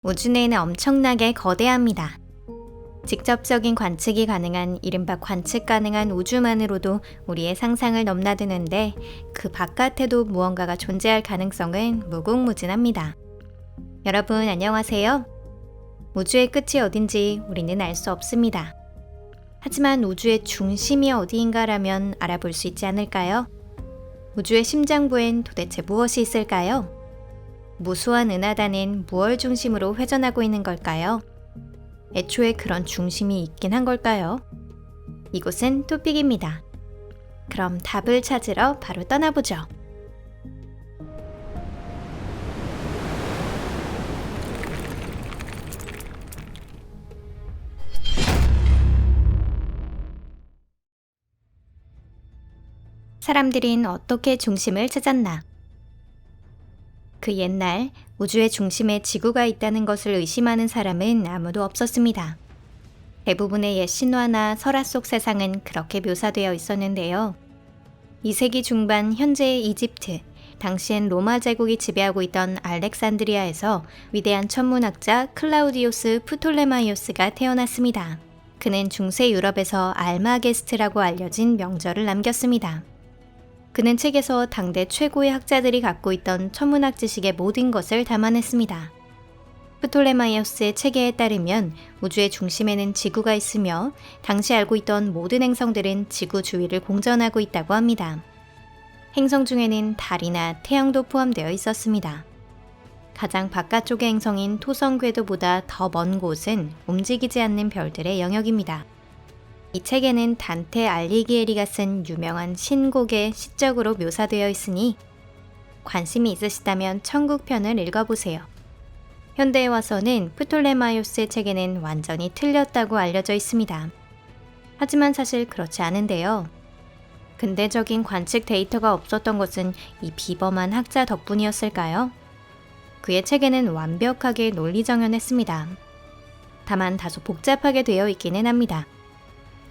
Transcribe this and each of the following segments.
우주 내는 엄청나게 거대합니다. 직접적인 관측이 가능한 이른바 관측 가능한 우주만으로도 우리의 상상을 넘나드는데 그 바깥에도 무언가가 존재할 가능성은 무궁무진합니다. 여러분 안녕하세요. 우주의 끝이 어딘지 우리는 알 수 없습니다. 하지만 우주의 중심이 어디인가라면 알아볼 수 있지 않을까요? 우주의 심장부엔 도대체 무엇이 있을까요? 무수한 은하단은 무얼 중심으로 회전하고 있는 걸까요? 애초에 그런 중심이 있긴 한 걸까요? 이곳은 토픽입니다. 그럼 답을 찾으러 바로 떠나보죠. 사람들은 어떻게 중심을 찾았나? 그 옛날 우주의 중심에 지구가 있다는 것을 의심하는 사람은 아무도 없었습니다. 대부분의 옛 신화나 설화 속 세상은 그렇게 묘사되어 있었는데요. 2세기 중반 현재의 이집트, 당시엔 로마 제국이 지배하고 있던 알렉산드리아에서 위대한 천문학자 클라우디오스 프톨레마이오스가 태어났습니다. 그는 중세 유럽에서 알마게스트라고 알려진 명절을 남겼습니다. 그는 책에서 당대 최고의 학자들이 갖고 있던 천문학 지식의 모든 것을 담아냈습니다. 프톨레마이오스의 체계에 따르면 우주의 중심에는 지구가 있으며 당시 알고 있던 모든 행성들은 지구 주위를 공전하고 있다고 합니다. 행성 중에는 달이나 태양도 포함되어 있었습니다. 가장 바깥쪽의 행성인 토성 궤도보다 더 먼 곳은 움직이지 않는 별들의 영역입니다. 이 책에는 단테 알리기에리가 쓴 유명한 신곡의 시적으로 묘사되어 있으니 관심이 있으시다면 천국편을 읽어보세요. 현대에 와서는 프톨레마이오스의 책에는 완전히 틀렸다고 알려져 있습니다. 하지만 사실 그렇지 않은데요. 근대적인 관측 데이터가 없었던 것은 이 비범한 학자 덕분이었을까요? 그의 책에는 완벽하게 논리정연했습니다. 다만 다소 복잡하게 되어 있기는 합니다.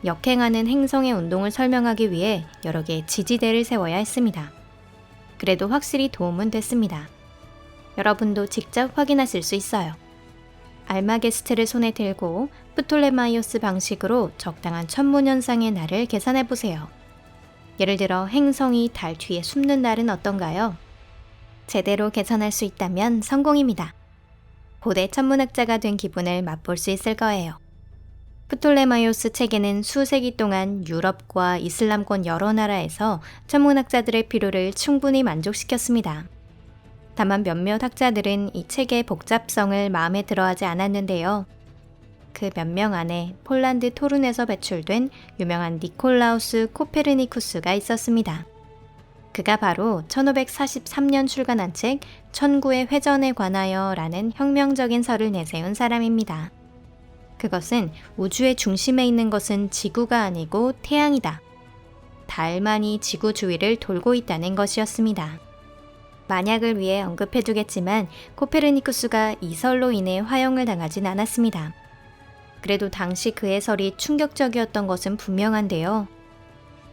역행하는 행성의 운동을 설명하기 위해 여러 개의 지지대를 세워야 했습니다. 그래도 확실히 도움은 됐습니다. 여러분도 직접 확인하실 수 있어요. 알마게스트를 손에 들고 프톨레마이오스 방식으로 적당한 천문현상의 날을 계산해보세요. 예를 들어 행성이 달 뒤에 숨는 날은 어떤가요? 제대로 계산할 수 있다면 성공입니다. 고대 천문학자가 된 기분을 맛볼 수 있을 거예요. 프톨레마이오스 책에는 수세기 동안 유럽과 이슬람권 여러 나라에서 천문학자들의 필요를 충분히 만족시켰습니다. 다만 몇몇 학자들은 이 책의 복잡성을 마음에 들어하지 않았는데요. 그 몇 명 안에 폴란드 토룬에서 배출된 유명한 니콜라우스 코페르니쿠스가 있었습니다. 그가 바로 1543년 출간한 책 천구의 회전에 관하여 라는 혁명적인 설을 내세운 사람입니다. 그것은 우주의 중심에 있는 것은 지구가 아니고 태양이다. 달만이 지구 주위를 돌고 있다는 것이었습니다. 만약을 위해 언급해두겠지만 코페르니쿠스가 이 설로 인해 화형을 당하진 않았습니다. 그래도 당시 그의 설이 충격적이었던 것은 분명한데요.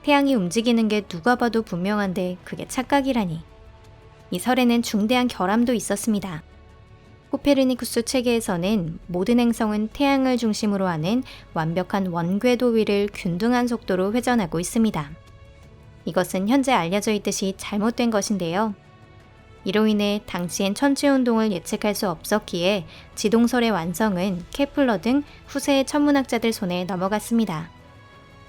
태양이 움직이는 게 누가 봐도 분명한데 그게 착각이라니. 이 설에는 중대한 결함도 있었습니다. 코페르니쿠스 체계에서는 모든 행성은 태양을 중심으로 하는 완벽한 원궤도 위를 균등한 속도로 회전하고 있습니다. 이것은 현재 알려져 있듯이 잘못된 것인데요. 이로 인해 당시엔 천체운동을 예측할 수 없었기에 지동설의 완성은 케플러 등 후세의 천문학자들 손에 넘어갔습니다.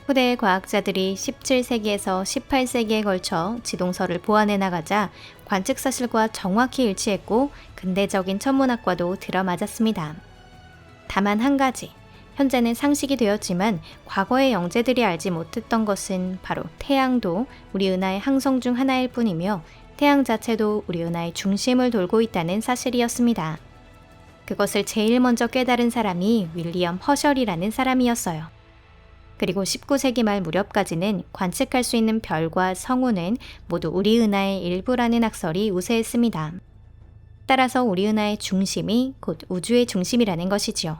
후대의 과학자들이 17세기에서 18세기에 걸쳐 지동설을 보완해 나가자 관측 사실과 정확히 일치했고 근대적인 천문학과도 들어맞았습니다. 다만 한 가지, 현재는 상식이 되었지만 과거의 영재들이 알지 못했던 것은 바로 태양도 우리 은하의 항성 중 하나일 뿐이며 태양 자체도 우리 은하의 중심을 돌고 있다는 사실이었습니다. 그것을 제일 먼저 깨달은 사람이 윌리엄 허셜이라는 사람이었어요. 그리고 19세기 말 무렵까지는 관측할 수 있는 별과 성운은 모두 우리 은하의 일부라는 학설이 우세했습니다. 따라서 우리 은하의 중심이 곧 우주의 중심이라는 것이지요.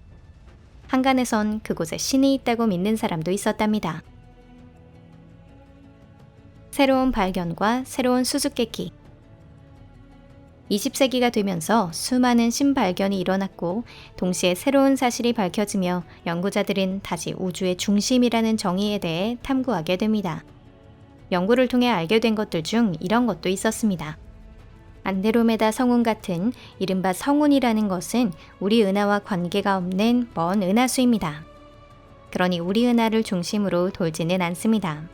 한간에선 그곳에 신이 있다고 믿는 사람도 있었답니다. 새로운 발견과 새로운 수수께끼. 20세기가 되면서 수많은 신발견이 일어났고 동시에 새로운 사실이 밝혀지며 연구자들은 다시 우주의 중심이라는 정의에 대해 탐구하게 됩니다. 연구를 통해 알게 된 것들 중 이런 것도 있었습니다. 안드로메다 성운 같은 이른바 성운이라는 것은 우리 은하와 관계가 없는 먼 은하수입니다. 그러니 우리 은하를 중심으로 돌지는 않습니다.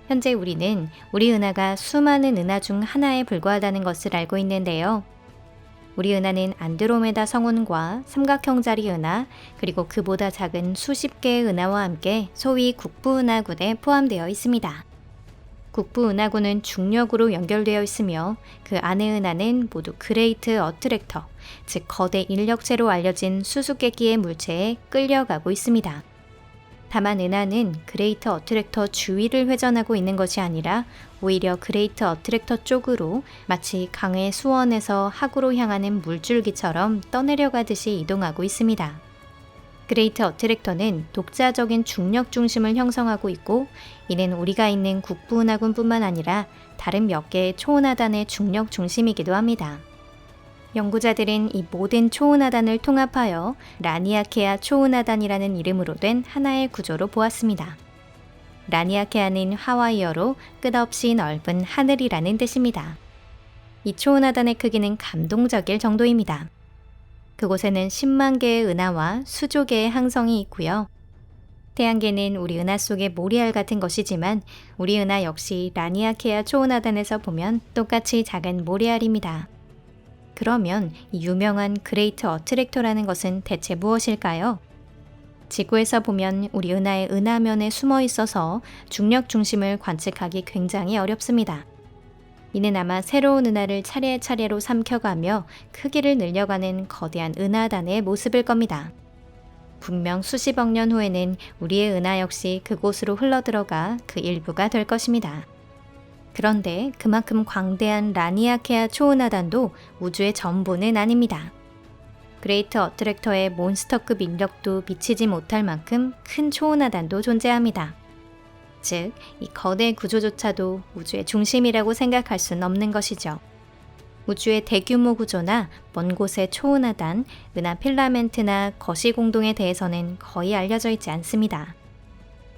현재 우리는 우리 은하가 수많은 은하 중 하나에 불과하다는 것을 알고 있는데요. 우리 은하는 안드로메다 성운과 삼각형자리 은하, 그리고 그보다 작은 수십 개의 은하와 함께 소위 국부은하군에 포함되어 있습니다. 국부은하군은 중력으로 연결되어 있으며 그 안의 은하는 모두 그레이트 어트랙터, 즉 거대 인력체로 알려진 수수께끼의 물체에 끌려가고 있습니다. 다만 은하는 그레이트 어트랙터 주위를 회전하고 있는 것이 아니라 오히려 그레이트 어트랙터 쪽으로 마치 강의 수원에서 하구로 향하는 물줄기처럼 떠내려가듯이 이동하고 있습니다. 그레이트 어트랙터는 독자적인 중력 중심을 형성하고 있고 이는 우리가 있는 국부은하군뿐만 아니라 다른 몇 개의 초은하단의 중력 중심이기도 합니다. 연구자들은 이 모든 초은하단을 통합하여 라니아케아 초은하단이라는 이름으로 된 하나의 구조로 보았습니다. 라니아케아는 하와이어로 끝없이 넓은 하늘이라는 뜻입니다. 이 초은하단의 크기는 감동적일 정도입니다. 그곳에는 10만 개의 은하와 수조 개의 항성이 있고요. 태양계는 우리 은하 속의 모리알 같은 것이지만 우리 은하 역시 라니아케아 초은하단에서 보면 똑같이 작은 모리알입니다. 그러면 이 유명한 그레이트 어트랙터라는 것은 대체 무엇일까요? 지구에서 보면 우리 은하의 은하면에 숨어 있어서 중력 중심을 관측하기 굉장히 어렵습니다. 이는 아마 새로운 은하를 차례차례로 삼켜가며 크기를 늘려가는 거대한 은하단의 모습일 겁니다. 분명 수십억 년 후에는 우리의 은하 역시 그곳으로 흘러들어가 그 일부가 될 것입니다. 그런데 그만큼 광대한 라니아케아 초은하단도 우주의 전부는 아닙니다. 그레이트 어트랙터의 몬스터급 인력도 미치지 못할 만큼 큰 초은하단도 존재합니다. 즉, 이 거대 구조조차도 우주의 중심이라고 생각할 수는 없는 것이죠. 우주의 대규모 구조나 먼 곳의 초은하단, 은하 필라멘트나 거시공동에 대해서는 거의 알려져 있지 않습니다.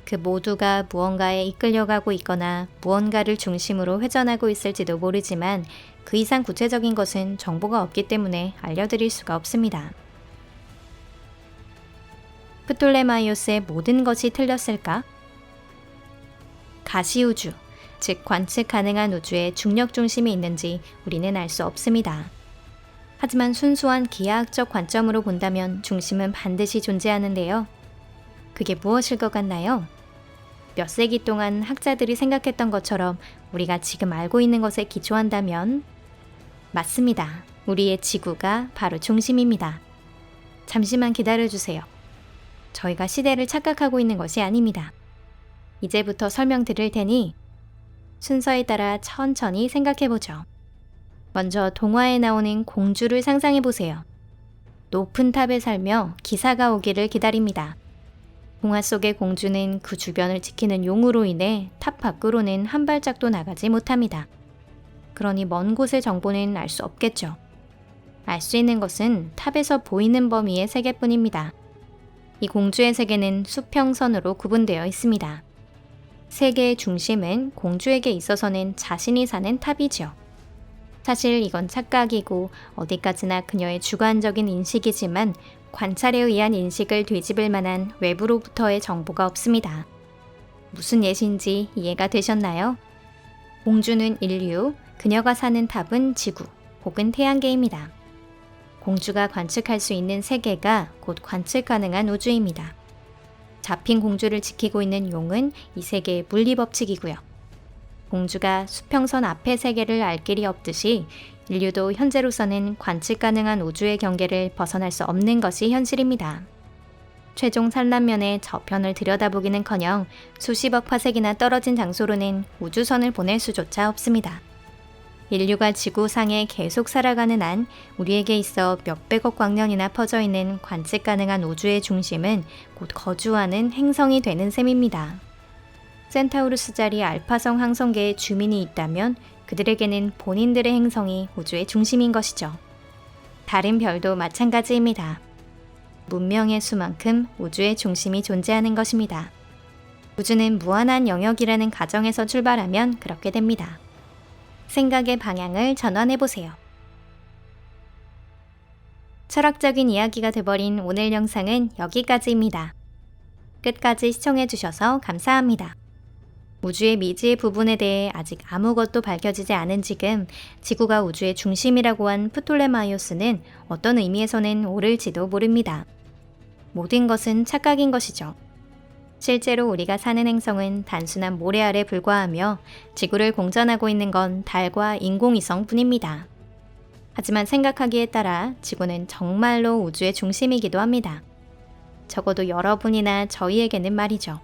그 모두가 무언가에 이끌려가고 있거나 무언가를 중심으로 회전하고 있을지도 모르지만 그 이상 구체적인 것은 정보가 없기 때문에 알려드릴 수가 없습니다. 프톨레마이오스의 모든 것이 틀렸을까? 가시우주, 즉 관측 가능한 우주에 중력 중심이 있는지 우리는 알 수 없습니다. 하지만 순수한 기하학적 관점으로 본다면 중심은 반드시 존재하는데요. 그게 무엇일 것 같나요? 몇 세기 동안 학자들이 생각했던 것처럼 우리가 지금 알고 있는 것에 기초한다면 맞습니다. 우리의 지구가 바로 중심입니다. 잠시만 기다려주세요. 저희가 시대를 착각하고 있는 것이 아닙니다. 이제부터 설명드릴 테니 순서에 따라 천천히 생각해보죠. 먼저 동화에 나오는 공주를 상상해보세요. 높은 탑에 살며 기사가 오기를 기다립니다. 동화 속의 공주는 그 주변을 지키는 용으로 인해 탑 밖으로는 한 발짝도 나가지 못합니다. 그러니 먼 곳의 정보는 알 수 없겠죠. 알 수 있는 것은 탑에서 보이는 범위의 세계뿐입니다. 이 공주의 세계는 수평선으로 구분되어 있습니다. 세계의 중심은 공주에게 있어서는 자신이 사는 탑이죠. 사실 이건 착각이고 어디까지나 그녀의 주관적인 인식이지만 관찰에 의한 인식을 뒤집을 만한 외부로부터의 정보가 없습니다. 무슨 예시인지 이해가 되셨나요? 공주는 인류, 그녀가 사는 탑은 지구 혹은 태양계입니다. 공주가 관측할 수 있는 세계가 곧 관측 가능한 우주입니다. 잡힌 공주를 지키고 있는 용은 이 세계의 물리법칙이고요. 공주가 수평선 앞의 세계를 알 길이 없듯이 인류도 현재로서는 관측 가능한 우주의 경계를 벗어날 수 없는 것이 현실입니다. 최종 산란면의 저편을 들여다보기는커녕 수십억 파세기나 떨어진 장소로는 우주선을 보낼 수조차 없습니다. 인류가 지구상에 계속 살아가는 한 우리에게 있어 몇백억 광년이나 퍼져 있는 관측 가능한 우주의 중심은 곧 거주하는 행성이 되는 셈입니다. 센타우루스 자리 알파성 항성계에 주민이 있다면 그들에게는 본인들의 행성이 우주의 중심인 것이죠. 다른 별도 마찬가지입니다. 문명의 수만큼 우주의 중심이 존재하는 것입니다. 우주는 무한한 영역이라는 가정에서 출발하면 그렇게 됩니다. 생각의 방향을 전환해 보세요. 철학적인 이야기가 돼버린 오늘 영상은 여기까지입니다. 끝까지 시청해 주셔서 감사합니다. 우주의 미지의 부분에 대해 아직 아무것도 밝혀지지 않은 지금 지구가 우주의 중심이라고 한 프톨레마이오스는 어떤 의미에서는 옳을지도 모릅니다. 모든 것은 착각인 것이죠. 실제로 우리가 사는 행성은 단순한 모래 아래 불과하며 지구를 공전하고 있는 건 달과 인공위성 뿐입니다. 하지만 생각하기에 따라 지구는 정말로 우주의 중심이기도 합니다. 적어도 여러분이나 저희에게는 말이죠.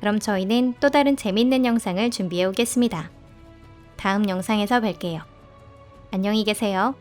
그럼 저희는 또 다른 재밌는 영상을 준비해 오겠습니다. 다음 영상에서 뵐게요. 안녕히 계세요.